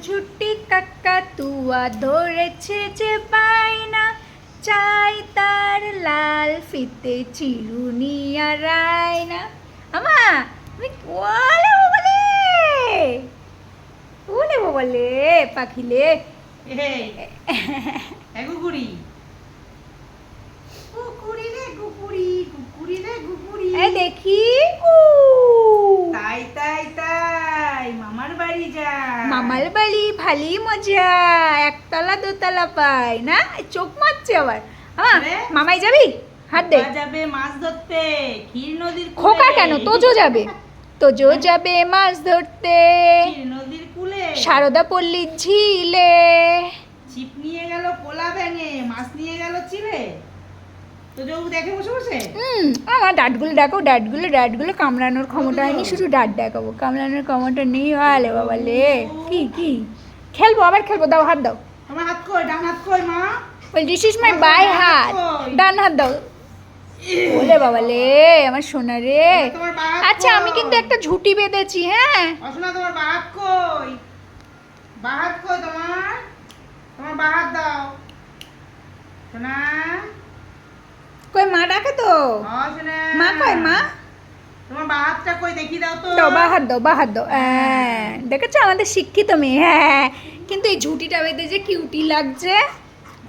ঝুটি কাকাতুয়া ধরেছে যে বায়না, চাই তার লাল ফিতে চিরুনি আর আয়না। আমা তুমি ওলে বলে ওলে বলে পাখিলে গুগুড়ি কুকুরি রে গুগুড়ি, কুকুরি রে গুগুড়ি। দেখি তাই তাই তাই মামার বাড়ি যা। মামার বাড়ি ভালোই মজা, একতলা দোতলা পাই না। চোখ মারছে আবার। মামাই যাবি? হাত দে। যাবে মাছ ধরতে ক্ষীর নদীর কূলে। খোকা কেন? তোজো যাবে, তোজো যাবে মাছ ধরতে ক্ষীর নদীর কূলে। সারদা পল্লীর ঝিলে। ছিপ নিয়ে গেল পোলা ব্যাঙে, মাছ নিয়ে গেল চিবে। তো যোগ দেখে বসে বসে। আমার ডাটগুলো ডাকো, ডাটগুলো কামড়ানোর ক্ষমতা হয়নি, শুধু ডাট দেখাবো, কামড়ানোর ক্ষমতা নেই। আলে বাবা লে, কি খেলবো, আবার খেলবো। দাও, হাত দাও। আমার হাত কই? ডান হাত কই মা? বল দিস ইজ মাই বাই হাত। ডান হাত দাও। ওলে বাবা লে, আমার সোনা রে। আচ্ছা, আমি কিন্তু একটা ঝুটি বেঁধেছি। হ্যাঁ অসনা, তোমার বা হাত কই? বা হাত কই তোমার? তোমার বা হাত দাও সোনা। কই মা ডাকে তো। সোনা মা কই? মা তোমার বা হাতটা কই দেখি দাও তো। দাও, বা হাত দাও। দেখেছো আমাদের শিক্ষিত মেয়ে। হ্যাঁ, কিন্তু এই ঝুটিটা বেঁধে যে কিউটি লাগছে।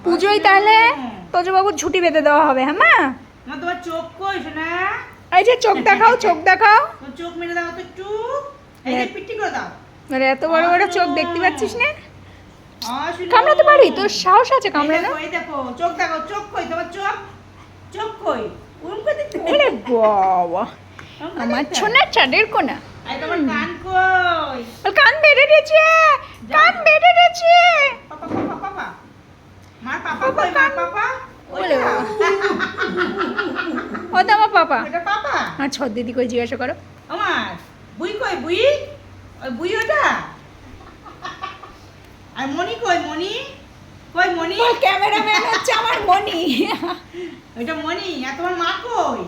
পুজোয় তাহলে তোজবাবুর ঝুটি বেঁধে দেওয়া হবে। হ্যাঁ মা। মা তোমার চোখ কই সোনা? এই যে চোখ দেখাও, চোখ দেখাও। তোর চোখ মেরে দাও তো একটু। এই যে পিট্টি করে দাও। আরে এত বড় বড় চোখ দেখতে পাচ্ছিস না? কামড়াতে পারি? তোর সাহস আছে কামড়ানো? এই দেখো চোখ দেখো, চোখ কই তোমার? চোখ কই? উম করে দেখতে। ওরে বাবা, আমার সোনা চাঁদের কোনা। আই তোমার কান কই? কান বেড়ে গেছে, কান বেড়ে গেছে। পাপা পাপা পাপা। মার পাপা কই? মার পাপা। ওলে বাবা, ও তো আমার পাপা। এটা পাপা। আর ছ দিদি কই জিজ্ঞাসা করো। আমার বুই কই? বুই ওই বুই ওটা। আর মনি কই? মনি কই? মনি ওই ক্যামেরাম্যান হচ্ছে আমার মনি। ওইটা মনি। আর তোমার মা কই?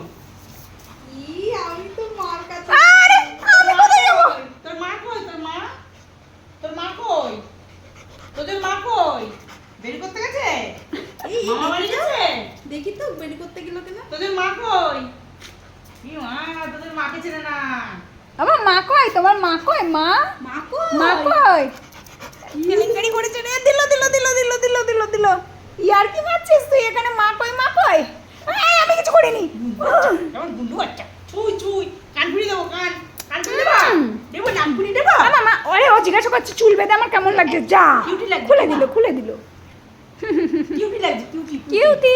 আমি তো মার কাছে। আরে আমি কোথায় যাব? তোর মা কই? তোর মা কই? তোদের মা কই? বেরি করতে গেছে? মামা বাড়ি গেছে? দেখি তো বেরি করতে গেল কেন। তোদের মা কই? কি মা, তোদের মাকে চেনে না। আমার মা কই? তোমার মা কই? মা মা কই? কেলেঙ্কারি করেছে রে। দিল। ইয়ার কি মারছিস তুই এখানে? মা কই? আমি কিছু করিনি। কেমন গুন্ডু বাচ্চা। ছুই কান ফুড়ি দেবো। কান ফুড়ি দেবো। দেবো নাম ফুড়ি দেবো। মা ওরে, ও জিজ্ঞাসা করছে চুল বেঁধে আমার কেমন লাগছে। যা, খুলে দিল। কিউটি লাগছে, কিউটি।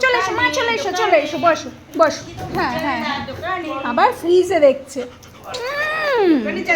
চলে এসো, বসো। হ্যাঁ, দোকানে আবার ফ্রিজে দেখছে। দোকানে যা।